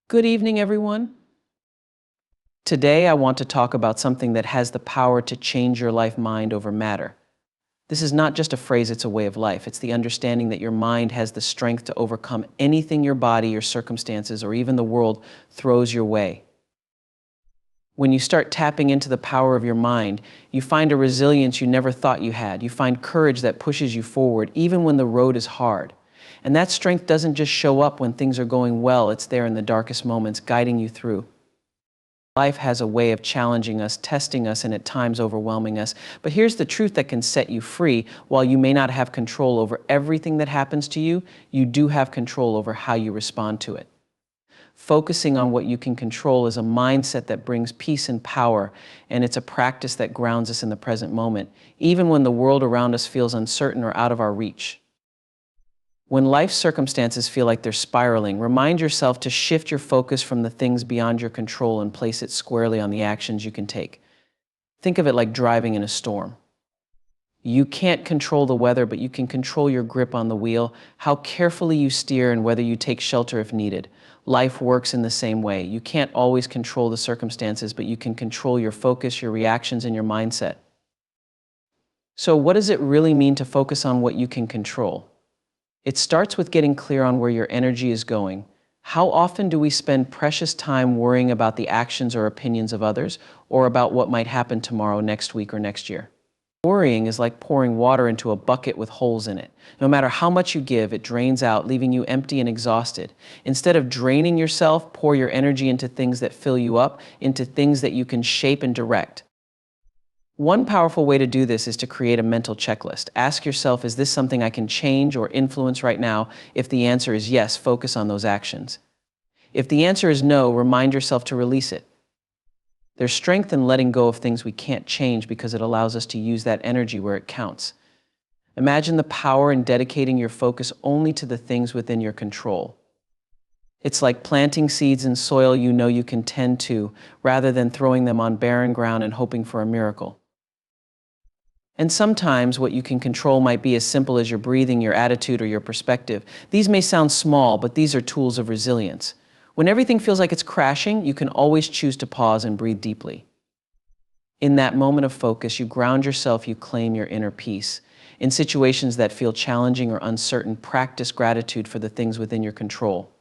Good evening, everyone. Today, I want to talk about something that has the power to change your life mind over matter. This is not just a phrase, it's a way of life. It's the understanding that your mind has the strength to overcome anything your body, your circumstances, or even the world throws your way. When you start tapping into the power of your mind, you find a resilience you never thought you had. You find courage that pushes you forward, even when the road is hard. And that strength doesn't just show up when things are going well, it's there in the darkest moments, guiding you through. Life has a way of challenging us, testing us, and at times overwhelming us. But here's the truth that can set you free. While you may not have control over everything that happens to you, you do have control over how you respond to it. Focusing on what you can control is a mindset that brings peace and power, and it's a practice that grounds us in the present moment, even when the world around us feels uncertain or out of our reach. When life circumstances feel like they're spiraling, remind yourself to shift your focus from the things beyond your control and place it squarely on the actions you can take. Think of it like driving in a storm. You can't control the weather, but you can control your grip on the wheel, how carefully you steer, and whether you take shelter if needed. Life works in the same way. You can't always control the circumstances, but you can control your focus, your reactions, and your mindset. So what does it really mean to focus on what you can control? It starts with getting clear on where your energy is going. How often do we spend precious time worrying about the actions or opinions of others, or about what might happen tomorrow, next week, or next year? Worrying is like pouring water into a bucket with holes in it. No matter how much you give, it drains out, leaving you empty and exhausted. Instead of draining yourself, pour your energy into things that fill you up, into things that you can shape and direct. One powerful way to do this is to create a mental checklist. Ask yourself, is this something I can change or influence right now? If the answer is yes, focus on those actions. If the answer is no, remind yourself to release it. There's strength in letting go of things we can't change because it allows us to use that energy where it counts. Imagine the power in dedicating your focus only to the things within your control. It's like planting seeds in soil you know you can tend to, rather than throwing them on barren ground and hoping for a miracle. And sometimes what you can control might be as simple as your breathing, your attitude, or your perspective. These may sound small, but these are tools of resilience. When everything feels like it's crashing, you can always choose to pause and breathe deeply. In that moment of focus, you ground yourself, you claim your inner peace. In situations that feel challenging or uncertain, practice gratitude for the things within your control.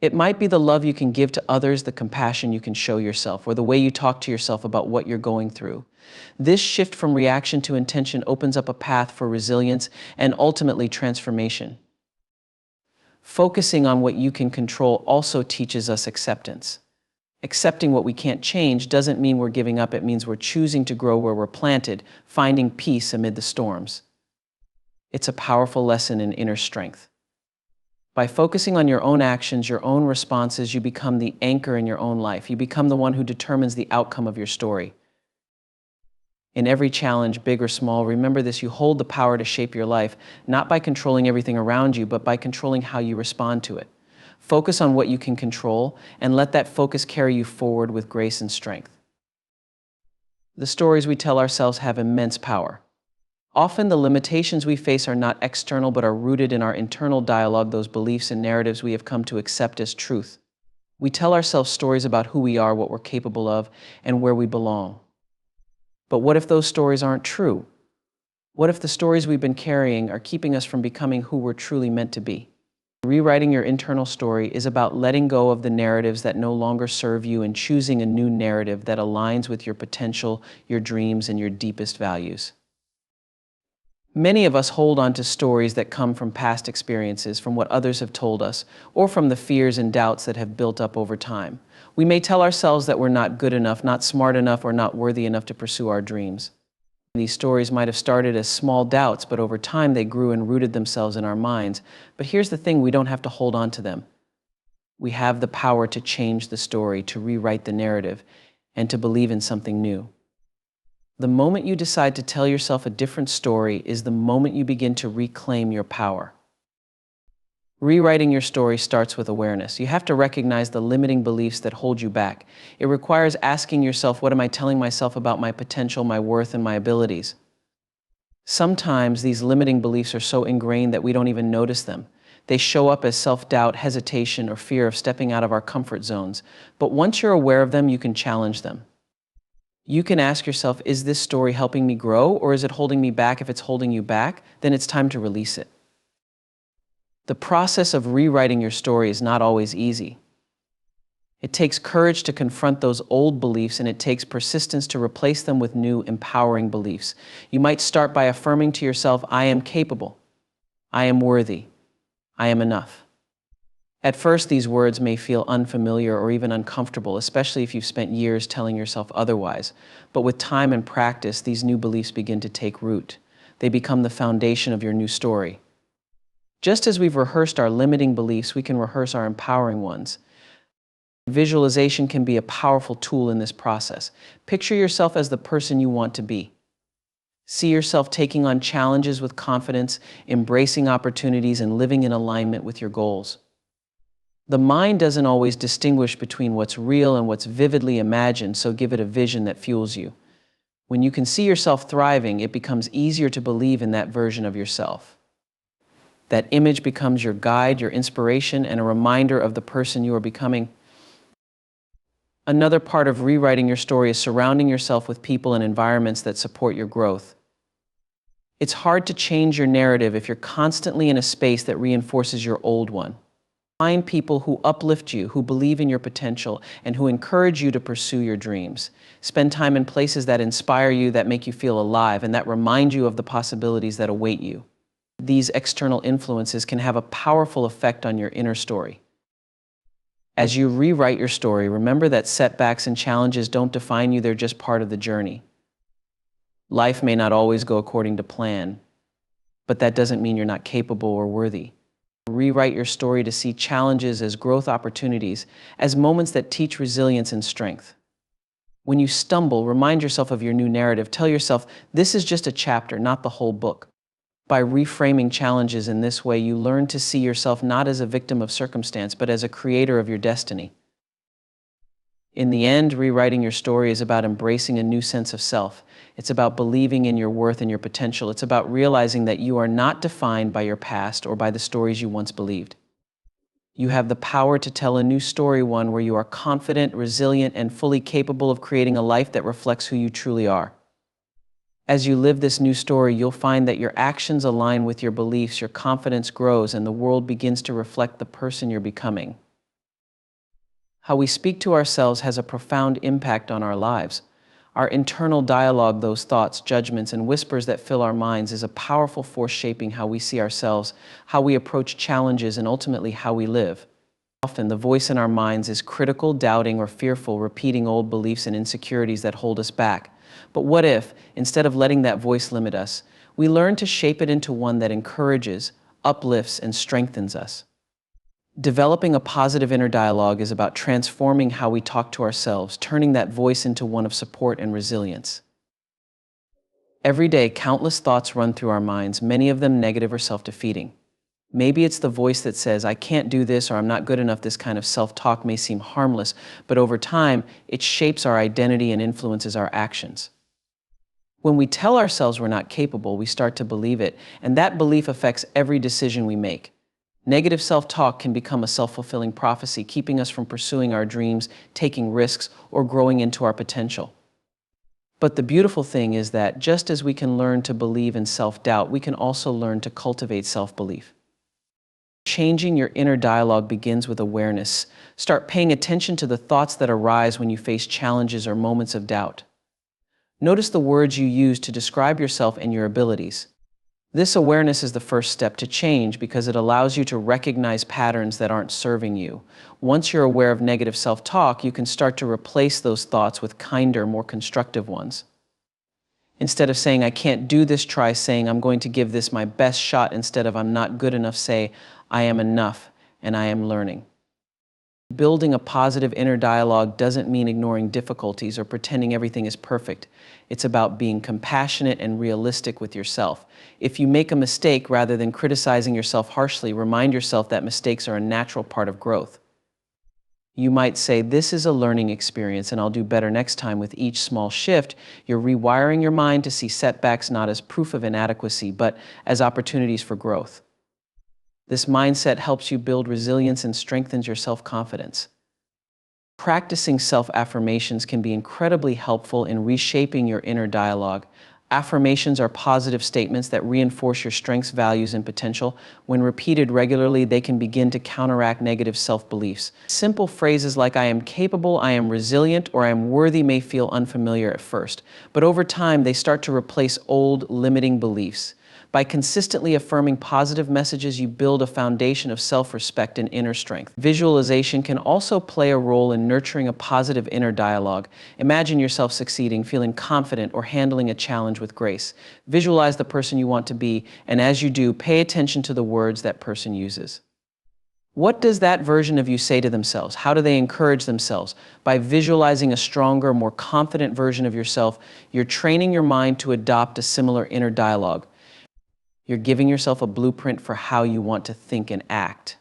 It might be the love you can give to others, the compassion you can show yourself, or the way you talk to yourself about what you're going through. This shift from reaction to intention opens up a path for resilience and ultimately transformation. Focusing on what you can control also teaches us acceptance. Accepting what we can't change doesn't mean we're giving up, it means we're choosing to grow where we're planted, finding peace amid the storms. It's a powerful lesson in inner strength. By focusing on your own actions, your own responses, you become the anchor in your own life. You become the one who determines the outcome of your story. In every challenge, big or small, remember this: you hold the power to shape your life, not by controlling everything around you, but by controlling how you respond to it. Focus on what you can control, and let that focus carry you forward with grace and strength. The stories we tell ourselves have immense power. Often the limitations we face are not external, but are rooted in our internal dialogue, those beliefs and narratives we have come to accept as truth. We tell ourselves stories about who we are, what we're capable of, and where we belong. But what if those stories aren't true? What if the stories we've been carrying are keeping us from becoming who we're truly meant to be? Rewriting your internal story is about letting go of the narratives that no longer serve you and choosing a new narrative that aligns with your potential, your dreams, and your deepest values. Many of us hold on to stories that come from past experiences, from what others have told us, or from the fears and doubts that have built up over time. We may tell ourselves that we're not good enough, not smart enough, or not worthy enough to pursue our dreams. These stories might have started as small doubts, but over time they grew and rooted themselves in our minds. But here's the thing: we don't have to hold on to them. We have the power to change the story, to rewrite the narrative, and to believe in something new. The moment you decide to tell yourself a different story is the moment you begin to reclaim your power. Rewriting your story starts with awareness. You have to recognize the limiting beliefs that hold you back. It requires asking yourself, what am I telling myself about my potential, my worth, and my abilities? Sometimes these limiting beliefs are so ingrained that we don't even notice them. They show up as self-doubt, hesitation, or fear of stepping out of our comfort zones. But once you're aware of them, you can challenge them. You can ask yourself, is this story helping me grow, or is it holding me back? If it's holding you back, then it's time to release it. The process of rewriting your story is not always easy. It takes courage to confront those old beliefs, and it takes persistence to replace them with new, empowering beliefs. You might start by affirming to yourself, I am capable, I am worthy, I am enough. At first, these words may feel unfamiliar or even uncomfortable, especially if you've spent years telling yourself otherwise. But with time and practice, these new beliefs begin to take root. They become the foundation of your new story. Just as we've rehearsed our limiting beliefs, we can rehearse our empowering ones. Visualization can be a powerful tool in this process. Picture yourself as the person you want to be. See yourself taking on challenges with confidence, embracing opportunities, and living in alignment with your goals. The mind doesn't always distinguish between what's real and what's vividly imagined, so give it a vision that fuels you. When you can see yourself thriving, it becomes easier to believe in that version of yourself. That image becomes your guide, your inspiration, and a reminder of the person you are becoming. Another part of rewriting your story is surrounding yourself with people and environments that support your growth. It's hard to change your narrative if you're constantly in a space that reinforces your old one. Find people who uplift you, who believe in your potential, and who encourage you to pursue your dreams. Spend time in places that inspire you, that make you feel alive, and that remind you of the possibilities that await you. These external influences can have a powerful effect on your inner story. As you rewrite your story, remember that setbacks and challenges don't define you, they're just part of the journey. Life may not always go according to plan, but that doesn't mean you're not capable or worthy. Rewrite your story to see challenges as growth opportunities, as moments that teach resilience and strength. When you stumble, remind yourself of your new narrative. Tell yourself, this is just a chapter, not the whole book. By reframing challenges in this way, you learn to see yourself not as a victim of circumstance, but as a creator of your destiny. In the end, rewriting your story is about embracing a new sense of self. It's about believing in your worth and your potential. It's about realizing that you are not defined by your past or by the stories you once believed. You have the power to tell a new story, one where you are confident, resilient, and fully capable of creating a life that reflects who you truly are. As you live this new story, you'll find that your actions align with your beliefs, your confidence grows, and the world begins to reflect the person you're becoming. How we speak to ourselves has a profound impact on our lives. Our internal dialogue, those thoughts, judgments, and whispers that fill our minds, is a powerful force shaping how we see ourselves, how we approach challenges, and ultimately how we live. Often, the voice in our minds is critical, doubting, or fearful, repeating old beliefs and insecurities that hold us back. But what if, instead of letting that voice limit us, we learn to shape it into one that encourages, uplifts, and strengthens us? Developing a positive inner dialogue is about transforming how we talk to ourselves, turning that voice into one of support and resilience. Every day, countless thoughts run through our minds, many of them negative or self-defeating. Maybe it's the voice that says, I can't do this, or I'm not good enough. This kind of self-talk may seem harmless, but over time, it shapes our identity and influences our actions. When we tell ourselves we're not capable, we start to believe it, and that belief affects every decision we make. Negative self-talk can become a self-fulfilling prophecy, keeping us from pursuing our dreams, taking risks, or growing into our potential. But the beautiful thing is that just as we can learn to believe in self-doubt, we can also learn to cultivate self-belief. Changing your inner dialogue begins with awareness. Start paying attention to the thoughts that arise when you face challenges or moments of doubt. Notice the words you use to describe yourself and your abilities. This awareness is the first step to change because it allows you to recognize patterns that aren't serving you. Once you're aware of negative self-talk, you can start to replace those thoughts with kinder, more constructive ones. Instead of saying, I can't do this, try saying, I'm going to give this my best shot. Instead of, I'm not good enough, say, I am enough and I am learning. Building a positive inner dialogue doesn't mean ignoring difficulties or pretending everything is perfect. It's about being compassionate and realistic with yourself. If you make a mistake, rather than criticizing yourself harshly, remind yourself that mistakes are a natural part of growth. You might say, this is a learning experience and I'll do better next time. With each small shift, you're rewiring your mind to see setbacks not as proof of inadequacy, but as opportunities for growth. This mindset helps you build resilience and strengthens your self-confidence. Practicing self-affirmations can be incredibly helpful in reshaping your inner dialogue. Affirmations are positive statements that reinforce your strengths, values, and potential. When repeated regularly, they can begin to counteract negative self-beliefs. Simple phrases like "I am capable," "I am resilient," or "I am worthy" may feel unfamiliar at first, but over time they start to replace old, limiting beliefs. By consistently affirming positive messages, you build a foundation of self-respect and inner strength. Visualization can also play a role in nurturing a positive inner dialogue. Imagine yourself succeeding, feeling confident, or handling a challenge with grace. Visualize the person you want to be, and as you do, pay attention to the words that person uses. What does that version of you say to themselves? How do they encourage themselves? By visualizing a stronger, more confident version of yourself, you're training your mind to adopt a similar inner dialogue. You're giving yourself a blueprint for how you want to think and act.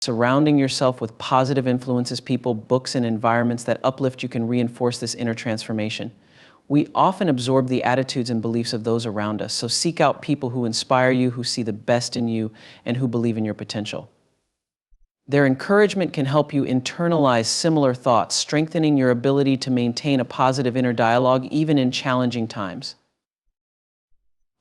Surrounding yourself with positive influences, people, books, and environments that uplift you can reinforce this inner transformation. We often absorb the attitudes and beliefs of those around us, so seek out people who inspire you, who see the best in you, and who believe in your potential. Their encouragement can help you internalize similar thoughts, strengthening your ability to maintain a positive inner dialogue even in challenging times.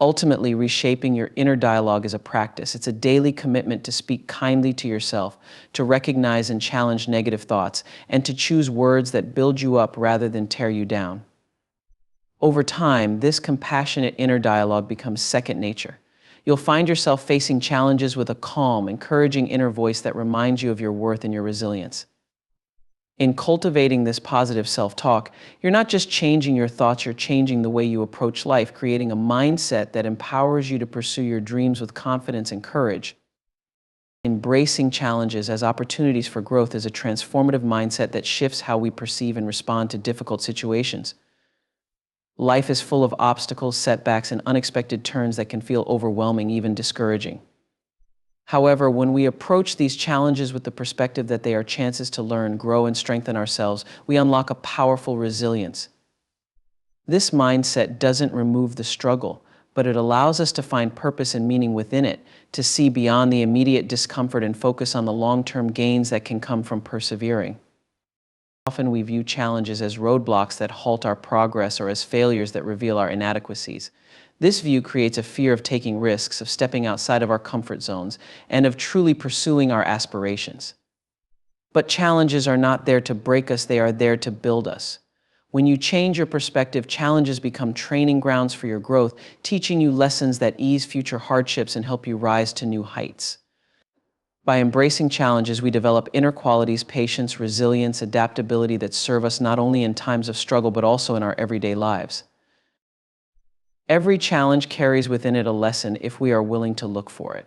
Ultimately, reshaping your inner dialogue is a practice. It's a daily commitment to speak kindly to yourself, to recognize and challenge negative thoughts, and to choose words that build you up rather than tear you down. Over time, this compassionate inner dialogue becomes second nature. You'll find yourself facing challenges with a calm, encouraging inner voice that reminds you of your worth and your resilience. In cultivating this positive self-talk, you're not just changing your thoughts, you're changing the way you approach life, creating a mindset that empowers you to pursue your dreams with confidence and courage. Embracing challenges as opportunities for growth is a transformative mindset that shifts how we perceive and respond to difficult situations. Life is full of obstacles, setbacks, and unexpected turns that can feel overwhelming, even discouraging. However, when we approach these challenges with the perspective that they are chances to learn, grow, and strengthen ourselves, we unlock a powerful resilience. This mindset doesn't remove the struggle, but it allows us to find purpose and meaning within it, to see beyond the immediate discomfort and focus on the long-term gains that can come from persevering. Often we view challenges as roadblocks that halt our progress or as failures that reveal our inadequacies. This view creates a fear of taking risks, of stepping outside of our comfort zones, and of truly pursuing our aspirations. But challenges are not there to break us, they are there to build us. When you change your perspective, challenges become training grounds for your growth, teaching you lessons that ease future hardships and help you rise to new heights. By embracing challenges, we develop inner qualities, patience, resilience, adaptability that serve us not only in times of struggle, but also in our everyday lives. Every challenge carries within it a lesson if we are willing to look for it.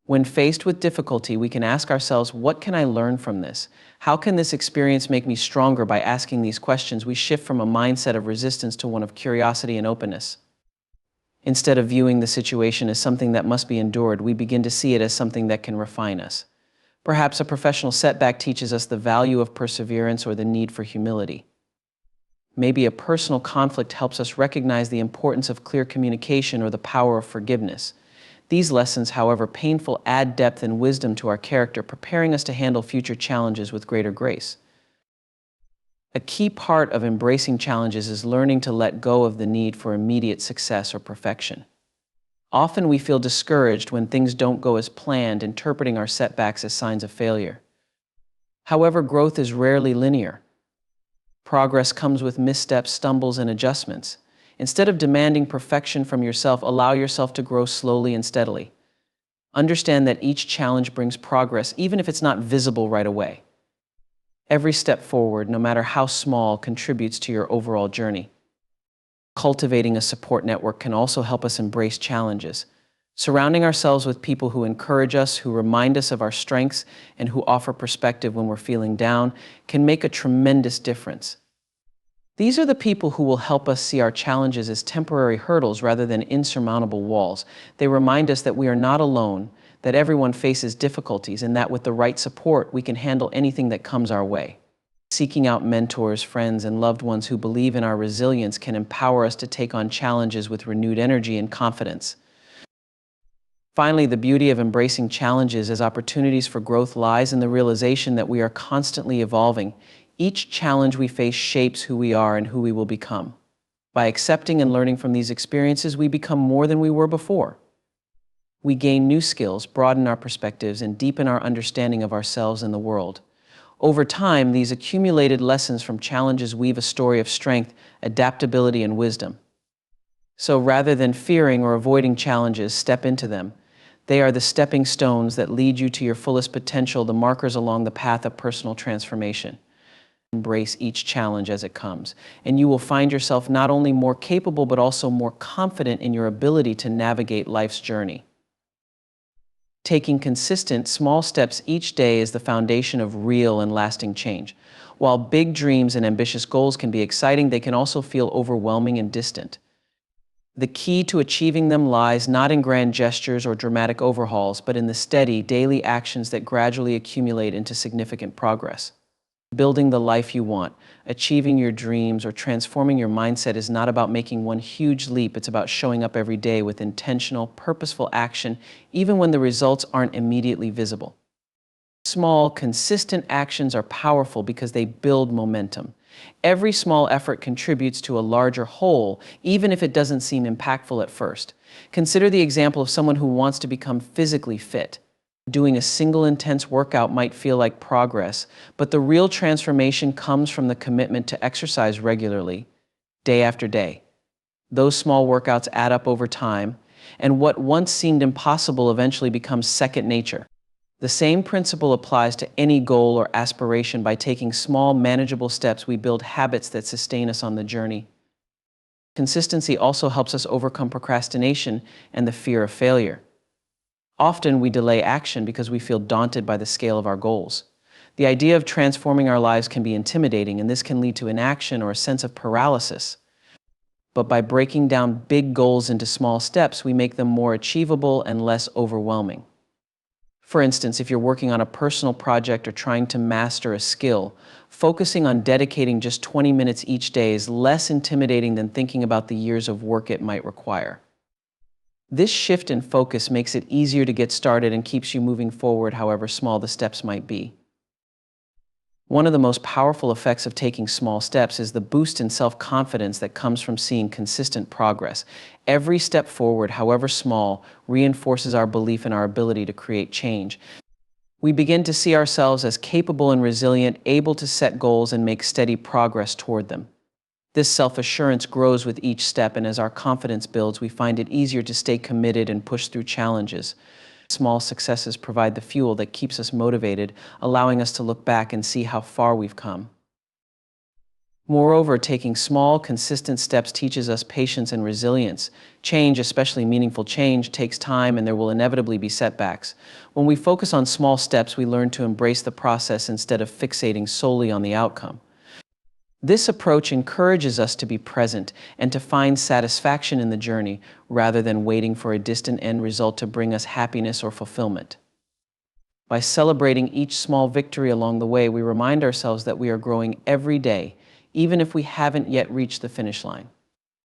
When faced with difficulty, we can ask ourselves, what can I learn from this? How can this experience make me stronger? By asking these questions, we shift from a mindset of resistance to one of curiosity and openness. Instead of viewing the situation as something that must be endured, we begin to see it as something that can refine us. Perhaps a professional setback teaches us the value of perseverance or the need for humility. Maybe a personal conflict helps us recognize the importance of clear communication or the power of forgiveness. These lessons, however painful, add depth and wisdom to our character, preparing us to handle future challenges with greater grace. A key part of embracing challenges is learning to let go of the need for immediate success or perfection. Often we feel discouraged when things don't go as planned, interpreting our setbacks as signs of failure. However, growth is rarely linear. Progress comes with missteps, stumbles, and adjustments. Instead of demanding perfection from yourself, allow yourself to grow slowly and steadily. Understand that each challenge brings progress, even if it's not visible right away. Every step forward, no matter how small, contributes to your overall journey. Cultivating a support network can also help us embrace challenges. Surrounding ourselves with people who encourage us, who remind us of our strengths, and who offer perspective when we're feeling down can make a tremendous difference. These are the people who will help us see our challenges as temporary hurdles rather than insurmountable walls. They remind us that we are not alone, that everyone faces difficulties, and that with the right support, we can handle anything that comes our way. Seeking out mentors, friends, and loved ones who believe in our resilience can empower us to take on challenges with renewed energy and confidence. Finally, the beauty of embracing challenges as opportunities for growth lies in the realization that we are constantly evolving. Each challenge we face shapes who we are and who we will become. By accepting and learning from these experiences, we become more than we were before. We gain new skills, broaden our perspectives, and deepen our understanding of ourselves and the world. Over time, these accumulated lessons from challenges weave a story of strength, adaptability, and wisdom. So rather than fearing or avoiding challenges, step into them. They are the stepping stones that lead you to your fullest potential, the markers along the path of personal transformation. Embrace each challenge as it comes, and you will find yourself not only more capable, but also more confident in your ability to navigate life's journey. Taking consistent, small steps each day is the foundation of real and lasting change. While big dreams and ambitious goals can be exciting, they can also feel overwhelming and distant. The key to achieving them lies not in grand gestures or dramatic overhauls, but in the steady, daily actions that gradually accumulate into significant progress. Building the life you want, achieving your dreams, or transforming your mindset is not about making one huge leap. It's about showing up every day with intentional, purposeful action, even when the results aren't immediately visible. Small, consistent actions are powerful because they build momentum. Every small effort contributes to a larger whole, even if it doesn't seem impactful at first. Consider the example of someone who wants to become physically fit. Doing a single intense workout might feel like progress, but the real transformation comes from the commitment to exercise regularly, day after day. Those small workouts add up over time, and what once seemed impossible eventually becomes second nature. The same principle applies to any goal or aspiration. By taking small, manageable steps, we build habits that sustain us on the journey. Consistency also helps us overcome procrastination and the fear of failure. Often we delay action because we feel daunted by the scale of our goals. The idea of transforming our lives can be intimidating, and this can lead to inaction or a sense of paralysis. But by breaking down big goals into small steps, we make them more achievable and less overwhelming. For instance, if you're working on a personal project or trying to master a skill, focusing on dedicating just 20 minutes each day is less intimidating than thinking about the years of work it might require. This shift in focus makes it easier to get started and keeps you moving forward, however small the steps might be. One of the most powerful effects of taking small steps is the boost in self-confidence that comes from seeing consistent progress. Every step forward, however small, reinforces our belief in our ability to create change. We begin to see ourselves as capable and resilient, able to set goals and make steady progress toward them. This self-assurance grows with each step, and as our confidence builds, we find it easier to stay committed and push through challenges. Small successes provide the fuel that keeps us motivated, allowing us to look back and see how far we've come. Moreover, taking small, consistent steps teaches us patience and resilience. Change, especially meaningful change, takes time, and there will inevitably be setbacks. When we focus on small steps, we learn to embrace the process instead of fixating solely on the outcome. This approach encourages us to be present and to find satisfaction in the journey rather than waiting for a distant end result to bring us happiness or fulfillment. By celebrating each small victory along the way, we remind ourselves that we are growing every day, even if we haven't yet reached the finish line.